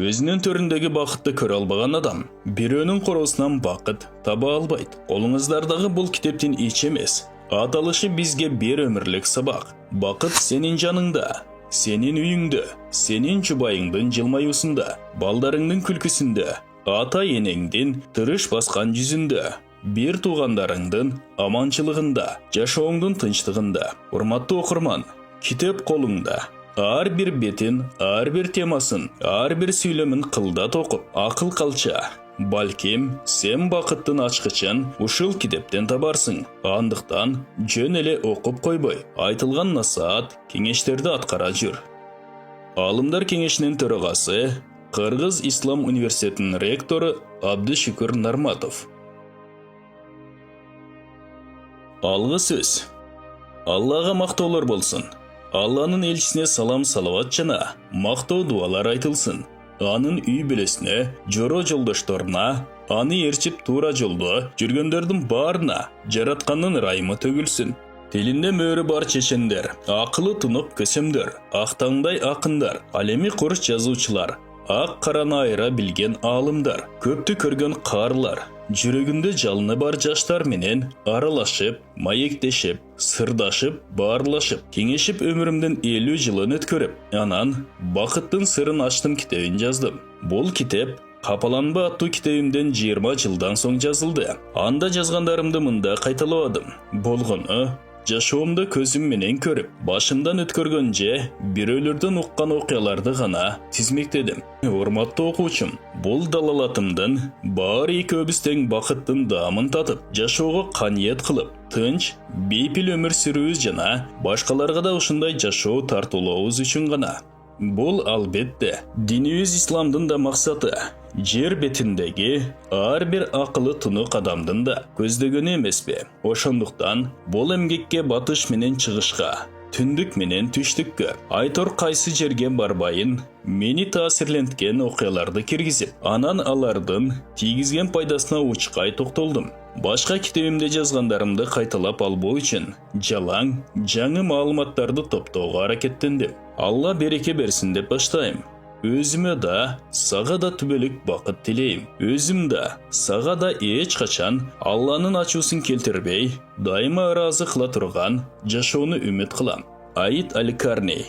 Өзінің төріндегі бақытты көре албаған адам біреуінің қоросынан бақыт таба албайды. Қолыңыздардағы бұл кітептен еш емес. Аталышы бізге бір өмірлік сабақ. Бақыт сенің жаныңда, сенің үйіңді, сенің жұбайыңдың жылмаюсында, балдарыңдың күлкісінде, ата-енеңден тырыш басқан жүзінде, бір туғандарыңдың аманшылығында, жашауыңдың тыныштығында. Урматты оқырман, кітеп қолыңда. Ар бір бетін, ар бір темасын, ар бір сөйлемін қылдат оқып, ақыл қалча. Балким, сен бақыттың ашқычын ұшыл кітептен табарсың. Андықтан, жөн еле оқып қойбай, айтылған насаат, кеңештерді атқара жүр. Алымдар кеңешінің төрағасы, Қырғыз Ислам университетінің ректоры Абдышүкір Нарматов. Алғы сөз. Аллаға мақтаулар болсын. Алланың елшісіне салам салават жана мақтау дуалар айтылсын. Анын үй білесіне, жоро жолдаштарына, аны ерчіп тура жолда жүргендердің барына жаратқанның райымы төгілсін. Телінде мөрі бар чешендер, ақылы тұнық көсемдер, ақтаңдай ақындар, алеми құрыш жазушылар, ақ қараны айыра білген алымдар, көпті көрген қарлар, жүрегінде жалыны бар жаштар менен аралашып, маектешіп, сырдашып, барлашып, кеңешіп өмірімдің 50 жылын өткөріп, анан бақыттың сырын аштым кітебін жаздым. Бұл кітеп Қапаланба аттуу китебимден 20 жылдан соң жазылды. Анда жазгандарымды мында кайталабадым. Болгону жашоомду көзүм менен көрүп, башымдан өткөргөнчө бирөөлөрдөн уккан окуяларды гана тизмектедим. Урматтуу окуучум, бул далалатымдын баары экөөбүз тең бакыттын даамын татып, жашоого каниет кылып, тынч, бейпил өмүр сүрүүбүз жана башкаларга да ушундай жашоо тартуулообуз үчүн гана. Бул албетте динибиз исламдын да максаты. Жер бетиндеги ар бир акылы тунук адамдын да көздөгөнү эмеспи? Ошондуктан бул эмгекке батыш менен чыгышка, түндүк менен түштүккө, айтор кайсы жерге барбайын мени таасирленткен окуяларды киргизип, анан алардын тийгизген пайдасына учкай токтолдум. Башка китебимде жазгандарымды кайталап албоо үчүн жалаң, жаңы маалыматтарды топтоого аракеттендим. Алла береке берсин деп баштайм. Өзүмө да, сага да түбөлүк бакыт тилейм. Өзүм да, сага да эч качан Алланын ачуусун келтирбей, дайыма ыраазы кыла турган жашоону үмүт кылам. Аид Аль-Карни.